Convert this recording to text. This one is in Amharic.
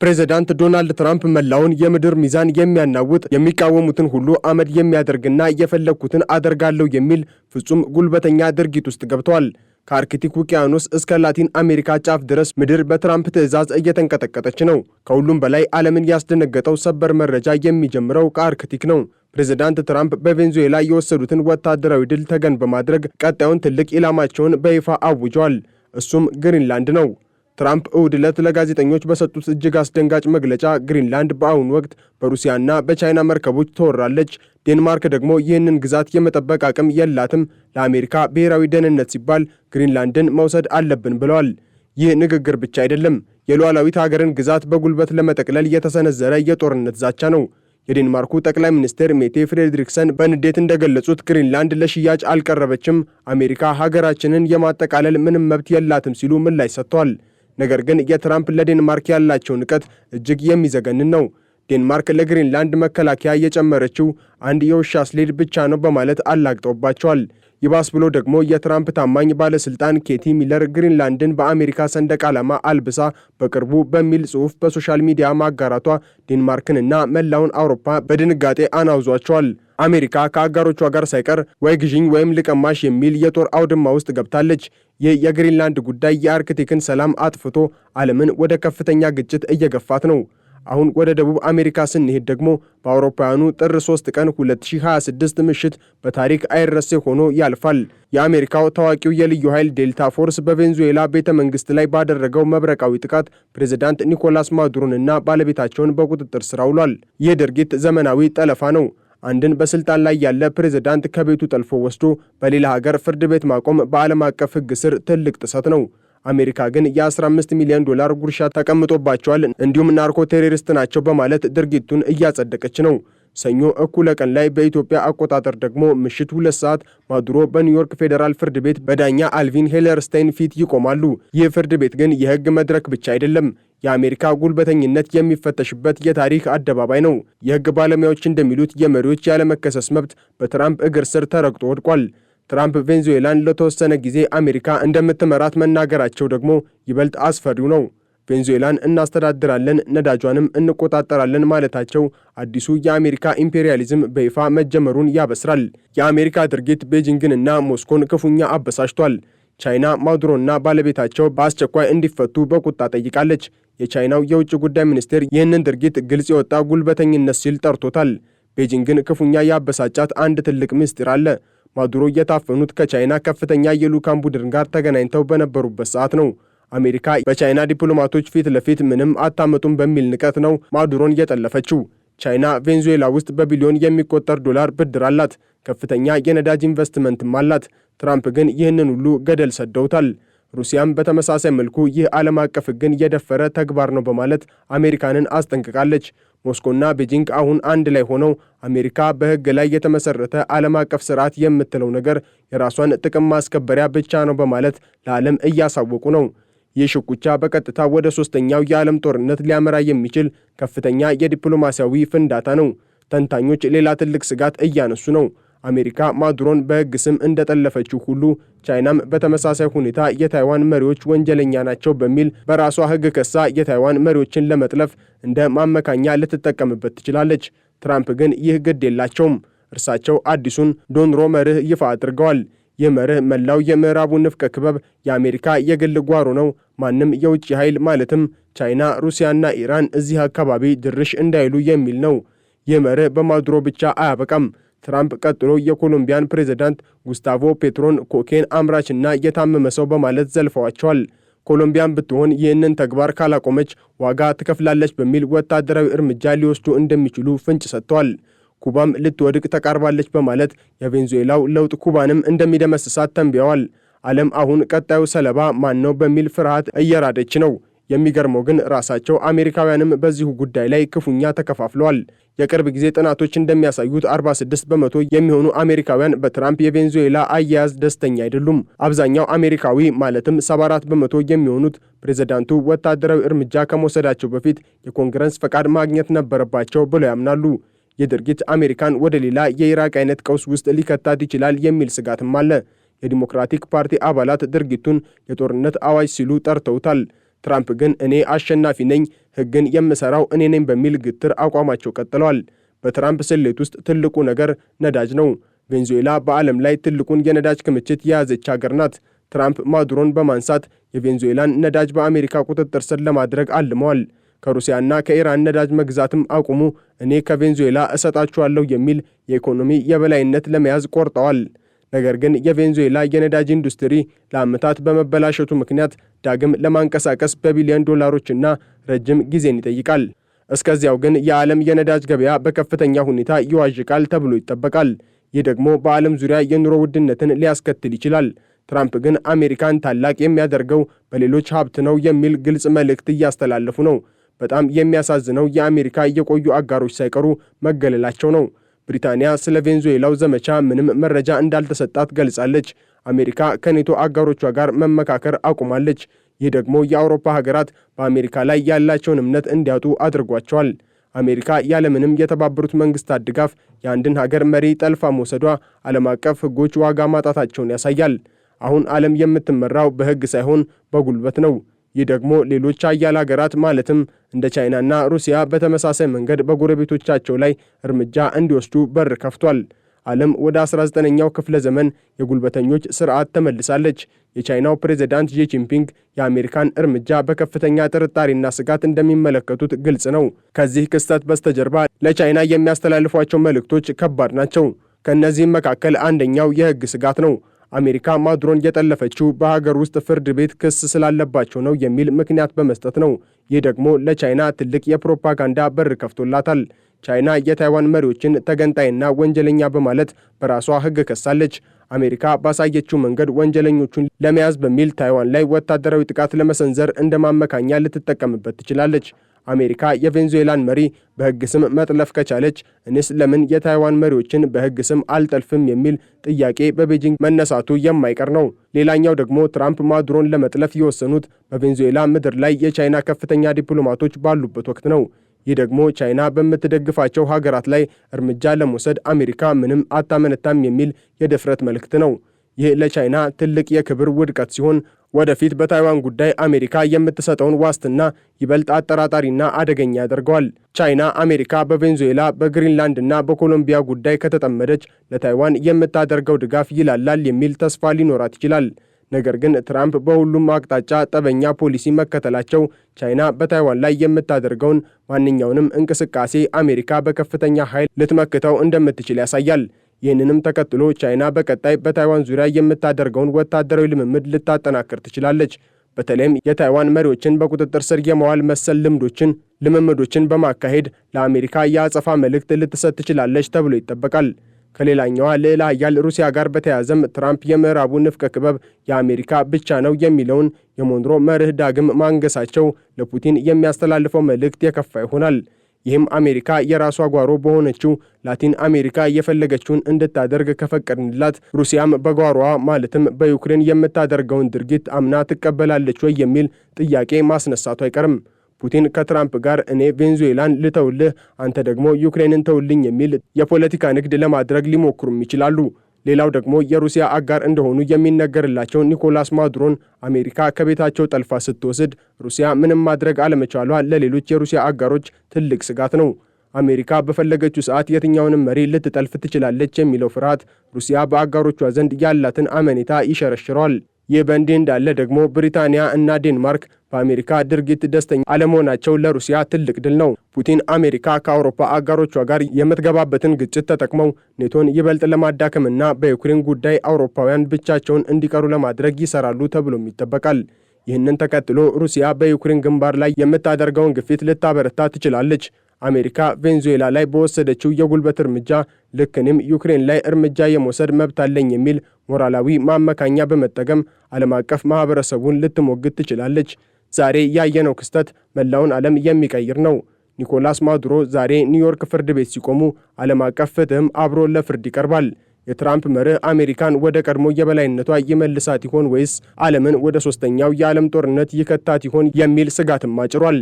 ፕሬዝዳንት ዶናልድ ትራምፕ መላውን የምድር ሚዛን የሚያናውጥ የሚቃወሙትን ሁሉ አመድ የሚያደርግና የፈለኩትን አደርጋለሁ የሚል ፍጹም ጉልበተኛ ድርጊት ውስጥ ገብተዋል። ከአርክቲክ ውቅያኖስ እስከ ላቲን አሜሪካ ጫፍ ድረስ ምድር በትራምፕ ትዕዛዝ እየተንቀጠቀጠች ነው። ከሁሉም በላይ ዓለምን ያስደነገጠው ሰበር መረጃ የሚጀምረው ከአርክቲክ ነው። ፕሬዝዳንት ትራምፕ በቬንዙዌላ የወሰዱትን ወታደራዊ ድል ተገን በማድረግ ቀጣዩን ትልቅ ኢላማቸውን በይፋ አውጀዋል። እሱም ግሪንላንድ ነው። ትራምፕ እሁድ ዕለት ለጋዜጠኞች በሰጡት እጅግ አስደንጋጭ መግለጫ ግሪንላንድ በአሁኑ ወቅት በሩሲያና በቻይና መርከቦች ተወራለች፣ ዴንማርክ ደግሞ ይህንን ግዛት የመጠበቅ አቅም የላትም፣ ለአሜሪካ ብሔራዊ ደህንነት ሲባል ግሪንላንድን መውሰድ አለብን ብለዋል። ይህ ንግግር ብቻ አይደለም፣ የሉዓላዊት ሀገርን ግዛት በጉልበት ለመጠቅለል የተሰነዘረ የጦርነት ዛቻ ነው። የዴንማርኩ ጠቅላይ ሚኒስትር ሜቴ ፍሬድሪክሰን በንዴት እንደገለጹት ግሪንላንድ ለሽያጭ አልቀረበችም፣ አሜሪካ ሀገራችንን የማጠቃለል ምንም መብት የላትም ሲሉ ምላሽ ሰጥተዋል። ነገር ግን የትራምፕ ለዴንማርክ ያላቸው ንቀት እጅግ የሚዘገንን ነው። ዴንማርክ ለግሪንላንድ መከላከያ የጨመረችው አንድ የውሻ ስሌድ ብቻ ነው በማለት አላግጠውባቸዋል። ይባስ ብሎ ደግሞ የትራምፕ ታማኝ ባለስልጣን ኬቲ ሚለር ግሪንላንድን በአሜሪካ ሰንደቅ ዓላማ አልብሳ በቅርቡ በሚል ጽሑፍ በሶሻል ሚዲያ ማጋራቷ ዴንማርክንና መላውን አውሮፓ በድንጋጤ አናውዟቸዋል። አሜሪካ ከአጋሮቿ ጋር ሳይቀር ወይ ግዥኝ ወይም ልቀማሽ የሚል የጦር አውድማ ውስጥ ገብታለች። ይህ የግሪንላንድ ጉዳይ የአርክቲክን ሰላም አጥፍቶ ዓለምን ወደ ከፍተኛ ግጭት እየገፋት ነው። አሁን ወደ ደቡብ አሜሪካ ስንሄድ ደግሞ በአውሮፓውያኑ ጥር 3 ቀን 2026 ምሽት በታሪክ አይረሴ ሆኖ ያልፋል። የአሜሪካው ታዋቂው የልዩ ኃይል ዴልታ ፎርስ በቬንዙዌላ ቤተ መንግሥት ላይ ባደረገው መብረቃዊ ጥቃት ፕሬዝዳንት ኒኮላስ ማዱሮንና ባለቤታቸውን በቁጥጥር ስር አውሏል። ይህ ድርጊት ዘመናዊ ጠለፋ ነው። አንድን በስልጣን ላይ ያለ ፕሬዝዳንት ከቤቱ ጠልፎ ወስዶ በሌላ ሀገር ፍርድ ቤት ማቆም በዓለም አቀፍ ሕግ ስር ትልቅ ጥሰት ነው። አሜሪካ ግን የ15 ሚሊዮን ዶላር ጉርሻ ተቀምጦባቸዋል፣ እንዲሁም ናርኮ ቴሮሪስት ናቸው በማለት ድርጊቱን እያጸደቀች ነው። ሰኞ እኩለ ቀን ላይ በኢትዮጵያ አቆጣጠር ደግሞ ምሽት 2 ሰዓት ማዱሮ በኒውዮርክ ፌዴራል ፍርድ ቤት በዳኛ አልቪን ሄለርስታይን ፊት ይቆማሉ። ይህ ፍርድ ቤት ግን የሕግ መድረክ ብቻ አይደለም፣ የአሜሪካ ጉልበተኝነት የሚፈተሽበት የታሪክ አደባባይ ነው። የሕግ ባለሙያዎች እንደሚሉት የመሪዎች ያለመከሰስ መብት በትራምፕ እግር ስር ተረግጦ ወድቋል። ትራምፕ ቬንዙዌላን ለተወሰነ ጊዜ አሜሪካ እንደምትመራት መናገራቸው ደግሞ ይበልጥ አስፈሪው ነው። ቬንዙዌላን እናስተዳድራለን፣ ነዳጇንም እንቆጣጠራለን ማለታቸው አዲሱ የአሜሪካ ኢምፔሪያሊዝም በይፋ መጀመሩን ያበስራል። የአሜሪካ ድርጊት ቤጂንግንና ሞስኮን ክፉኛ አበሳጭቷል። ቻይና ማዱሮና ባለቤታቸው በአስቸኳይ እንዲፈቱ በቁጣ ጠይቃለች። የቻይናው የውጭ ጉዳይ ሚኒስቴር ይህንን ድርጊት ግልጽ የወጣ ጉልበተኝነት ሲል ጠርቶታል። ቤጂንግን ክፉኛ ያበሳጫት አንድ ትልቅ ምስጢር አለ። ማዱሮ የታፈኑት ከቻይና ከፍተኛ የልዑካን ቡድን ጋር ተገናኝተው በነበሩበት ሰዓት ነው። አሜሪካ በቻይና ዲፕሎማቶች ፊት ለፊት ምንም አታመጡም በሚል ንቀት ነው ማዱሮን የጠለፈችው። ቻይና ቬንዙዌላ ውስጥ በቢሊዮን የሚቆጠር ዶላር ብድር አላት፣ ከፍተኛ የነዳጅ ኢንቨስትመንትም አላት። ትራምፕ ግን ይህንን ሁሉ ገደል ሰደውታል። ሩሲያም በተመሳሳይ መልኩ ይህ ዓለም አቀፍ ሕግን የደፈረ ተግባር ነው በማለት አሜሪካንን አስጠንቅቃለች። ሞስኮና ቤጂንግ አሁን አንድ ላይ ሆነው አሜሪካ በሕግ ላይ የተመሰረተ ዓለም አቀፍ ስርዓት የምትለው ነገር የራሷን ጥቅም ማስከበሪያ ብቻ ነው በማለት ለዓለም እያሳወቁ ነው። ይህ ሽኩቻ በቀጥታ ወደ ሶስተኛው የዓለም ጦርነት ሊያመራ የሚችል ከፍተኛ የዲፕሎማሲያዊ ፍንዳታ ነው። ተንታኞች ሌላ ትልቅ ስጋት እያነሱ ነው። አሜሪካ ማዱሮን በሕግ ስም እንደጠለፈችው ሁሉ ቻይናም በተመሳሳይ ሁኔታ የታይዋን መሪዎች ወንጀለኛ ናቸው በሚል በራሷ ሕግ ከሳ የታይዋን መሪዎችን ለመጥለፍ እንደ ማመካኛ ልትጠቀምበት ትችላለች። ትራምፕ ግን ይህ ግድ የላቸውም። እርሳቸው አዲሱን ዶንሮ መርህ ይፋ አድርገዋል። ይህ መርህ መላው የምዕራቡ ንፍቀ ክበብ የአሜሪካ የግል ጓሮ ነው። ማንም የውጭ ኃይል ማለትም ቻይና፣ ሩሲያና ኢራን እዚህ አካባቢ ድርሽ እንዳይሉ የሚል ነው። ይህ መርህ በማዱሮ ብቻ አያበቃም። ትራምፕ ቀጥሎ የኮሎምቢያን ፕሬዝዳንት ጉስታቮ ፔትሮን ኮኬን አምራችና የታመመ ሰው በማለት ዘልፈዋቸዋል። ኮሎምቢያን ብትሆን ይህንን ተግባር ካላቆመች ዋጋ ትከፍላለች በሚል ወታደራዊ እርምጃ ሊወስዱ እንደሚችሉ ፍንጭ ሰጥተዋል። ኩባም ልትወድቅ ተቃርባለች በማለት የቬንዙዌላው ለውጥ ኩባንም እንደሚደመስሳት ተንብየዋል። ዓለም አሁን ቀጣዩ ሰለባ ማን ነው በሚል ፍርሃት እየራደች ነው። የሚገርመው ግን ራሳቸው አሜሪካውያንም በዚሁ ጉዳይ ላይ ክፉኛ ተከፋፍለዋል። የቅርብ ጊዜ ጥናቶች እንደሚያሳዩት 46 በመቶ የሚሆኑ አሜሪካውያን በትራምፕ የቬንዙዌላ አያያዝ ደስተኛ አይደሉም። አብዛኛው አሜሪካዊ ማለትም 74 በመቶ የሚሆኑት ፕሬዝዳንቱ ወታደራዊ እርምጃ ከመውሰዳቸው በፊት የኮንግረስ ፈቃድ ማግኘት ነበረባቸው ብለው ያምናሉ። ይህ ድርጊት አሜሪካን ወደ ሌላ የኢራቅ አይነት ቀውስ ውስጥ ሊከታት ይችላል የሚል ስጋትም አለ። የዲሞክራቲክ ፓርቲ አባላት ድርጊቱን የጦርነት አዋጅ ሲሉ ጠርተውታል። ትራምፕ ግን እኔ አሸናፊ ነኝ፣ ሕግን የምሰራው እኔ ነኝ በሚል ግትር አቋማቸው ቀጥለዋል። በትራምፕ ስሌት ውስጥ ትልቁ ነገር ነዳጅ ነው። ቬንዙዌላ በዓለም ላይ ትልቁን የነዳጅ ክምችት የያዘች ሀገር ናት። ትራምፕ ማዱሮን በማንሳት የቬንዙዌላን ነዳጅ በአሜሪካ ቁጥጥር ስር ለማድረግ አልመዋል። ከሩሲያና ከኢራን ነዳጅ መግዛትም አቁሙ፣ እኔ ከቬንዙዌላ እሰጣችኋለሁ የሚል የኢኮኖሚ የበላይነት ለመያዝ ቆርጠዋል። ነገር ግን የቬንዙዌላ የነዳጅ ኢንዱስትሪ ለዓመታት በመበላሸቱ ምክንያት ዳግም ለማንቀሳቀስ በቢሊዮን ዶላሮችና ረጅም ጊዜን ይጠይቃል። እስከዚያው ግን የዓለም የነዳጅ ገበያ በከፍተኛ ሁኔታ ይዋዥቃል ተብሎ ይጠበቃል። ይህ ደግሞ በዓለም ዙሪያ የኑሮ ውድነትን ሊያስከትል ይችላል። ትራምፕ ግን አሜሪካን ታላቅ የሚያደርገው በሌሎች ሀብት ነው የሚል ግልጽ መልእክት እያስተላለፉ ነው። በጣም የሚያሳዝነው የአሜሪካ የቆዩ አጋሮች ሳይቀሩ መገለላቸው ነው። ብሪታንያ ስለ ቬንዙዌላው ዘመቻ ምንም መረጃ እንዳልተሰጣት ገልጻለች። አሜሪካ ከኔቶ አጋሮቿ ጋር መመካከር አቁማለች። ይህ ደግሞ የአውሮፓ ሀገራት በአሜሪካ ላይ ያላቸውን እምነት እንዲያጡ አድርጓቸዋል። አሜሪካ ያለምንም የተባበሩት መንግስታት ድጋፍ የአንድን ሀገር መሪ ጠልፋ መውሰዷ ዓለም አቀፍ ሕጎች ዋጋ ማጣታቸውን ያሳያል። አሁን ዓለም የምትመራው በሕግ ሳይሆን በጉልበት ነው። ይህ ደግሞ ሌሎች ኃያል ሀገራት ማለትም እንደ ቻይናና ሩሲያ በተመሳሳይ መንገድ በጎረቤቶቻቸው ላይ እርምጃ እንዲወስዱ በር ከፍቷል። ዓለም ወደ 19ኛው ክፍለ ዘመን የጉልበተኞች ስርዓት ተመልሳለች። የቻይናው ፕሬዝዳንት ዢ ጂንፒንግ የአሜሪካን እርምጃ በከፍተኛ ጥርጣሬና ስጋት እንደሚመለከቱት ግልጽ ነው። ከዚህ ክስተት በስተጀርባ ለቻይና የሚያስተላልፏቸው መልእክቶች ከባድ ናቸው። ከእነዚህም መካከል አንደኛው የሕግ ስጋት ነው። አሜሪካ ማዱሮን የጠለፈችው በሀገር ውስጥ ፍርድ ቤት ክስ ስላለባቸው ነው የሚል ምክንያት በመስጠት ነው። ይህ ደግሞ ለቻይና ትልቅ የፕሮፓጋንዳ በር ከፍቶላታል። ቻይና የታይዋን መሪዎችን ተገንጣይና ወንጀለኛ በማለት በራሷ ሕግ ከሳለች። አሜሪካ ባሳየችው መንገድ ወንጀለኞቹን ለመያዝ በሚል ታይዋን ላይ ወታደራዊ ጥቃት ለመሰንዘር እንደ ማመካኛ ልትጠቀምበት ትችላለች። አሜሪካ የቬንዙዌላን መሪ በሕግ ስም መጥለፍ ከቻለች እኔስ ለምን የታይዋን መሪዎችን በሕግ ስም አልጠልፍም የሚል ጥያቄ በቤጂንግ መነሳቱ የማይቀር ነው። ሌላኛው ደግሞ ትራምፕ ማዱሮን ለመጥለፍ የወሰኑት በቬንዙዌላ ምድር ላይ የቻይና ከፍተኛ ዲፕሎማቶች ባሉበት ወቅት ነው። ይህ ደግሞ ቻይና በምትደግፋቸው ሀገራት ላይ እርምጃ ለመውሰድ አሜሪካ ምንም አታመነታም የሚል የድፍረት መልእክት ነው። ይህ ለቻይና ትልቅ የክብር ውድቀት ሲሆን ወደፊት በታይዋን ጉዳይ አሜሪካ የምትሰጠውን ዋስትና ይበልጥ አጠራጣሪና አደገኛ ያደርገዋል። ቻይና አሜሪካ በቬንዙዌላ በግሪንላንድና በኮሎምቢያ ጉዳይ ከተጠመደች ለታይዋን የምታደርገው ድጋፍ ይላላል የሚል ተስፋ ሊኖራት ይችላል። ነገር ግን ትራምፕ በሁሉም አቅጣጫ ጠበኛ ፖሊሲ መከተላቸው ቻይና በታይዋን ላይ የምታደርገውን ማንኛውንም እንቅስቃሴ አሜሪካ በከፍተኛ ኃይል ልትመክተው እንደምትችል ያሳያል። ይህንንም ተከትሎ ቻይና በቀጣይ በታይዋን ዙሪያ የምታደርገውን ወታደራዊ ልምምድ ልታጠናክር ትችላለች። በተለይም የታይዋን መሪዎችን በቁጥጥር ስር የማዋል መሰል ልምምዶችን በማካሄድ ለአሜሪካ የአጸፋ መልእክት ልትሰጥ ትችላለች ተብሎ ይጠበቃል። ከሌላኛዋ ልዕለ ኃያል ሩሲያ ጋር በተያያዘም ትራምፕ የምዕራቡ ንፍቀ ክበብ የአሜሪካ ብቻ ነው የሚለውን የሞንሮ መርህ ዳግም ማንገሳቸው ለፑቲን የሚያስተላልፈው መልእክት የከፋ ይሆናል። ይህም አሜሪካ የራሷ ጓሮ በሆነችው ላቲን አሜሪካ የፈለገችውን እንድታደርግ ከፈቀድንላት ሩሲያም በጓሮዋ ማለትም በዩክሬን የምታደርገውን ድርጊት አምና ትቀበላለች ወይ የሚል ጥያቄ ማስነሳቱ አይቀርም። ፑቲን ከትራምፕ ጋር እኔ ቬንዙዌላን ልተውልህ፣ አንተ ደግሞ ዩክሬንን ተውልኝ የሚል የፖለቲካ ንግድ ለማድረግ ሊሞክሩም ይችላሉ። ሌላው ደግሞ የሩሲያ አጋር እንደሆኑ የሚነገርላቸው ኒኮላስ ማዱሮን አሜሪካ ከቤታቸው ጠልፋ ስትወስድ ሩሲያ ምንም ማድረግ አለመቻሏ ለሌሎች የሩሲያ አጋሮች ትልቅ ስጋት ነው። አሜሪካ በፈለገችው ሰዓት የትኛውንም መሪ ልትጠልፍ ትችላለች የሚለው ፍርሃት ሩሲያ በአጋሮቿ ዘንድ ያላትን አመኔታ ይሸረሽረዋል። ይህ በእንዲህ እንዳለ ደግሞ ብሪታንያ እና ዴንማርክ በአሜሪካ ድርጊት ደስተኛ አለመሆናቸው ለሩሲያ ትልቅ ድል ነው። ፑቲን አሜሪካ ከአውሮፓ አጋሮቿ ጋር የምትገባበትን ግጭት ተጠቅመው ኔቶን ይበልጥ ለማዳከምና በዩክሬን ጉዳይ አውሮፓውያን ብቻቸውን እንዲቀሩ ለማድረግ ይሰራሉ ተብሎም ይጠበቃል። ይህንን ተከትሎ ሩሲያ በዩክሬን ግንባር ላይ የምታደርገውን ግፊት ልታበረታ ትችላለች። አሜሪካ ቬንዙዌላ ላይ በወሰደችው የጉልበት እርምጃ ልክ እኔም ዩክሬን ላይ እርምጃ የመውሰድ መብት አለኝ የሚል ሞራላዊ ማመካኛ በመጠቀም ዓለም አቀፍ ማህበረሰቡን ልትሞግት ትችላለች። ዛሬ ያየነው ክስተት መላውን ዓለም የሚቀይር ነው። ኒኮላስ ማዱሮ ዛሬ ኒውዮርክ ፍርድ ቤት ሲቆሙ ዓለም አቀፍ ፍትህም አብሮ ለፍርድ ይቀርባል። የትራምፕ መርህ አሜሪካን ወደ ቀድሞ የበላይነቷ ይመልሳት ይሆን ወይስ ዓለምን ወደ ሶስተኛው የዓለም ጦርነት ይከታት ይሆን የሚል ስጋትም አጭሯል።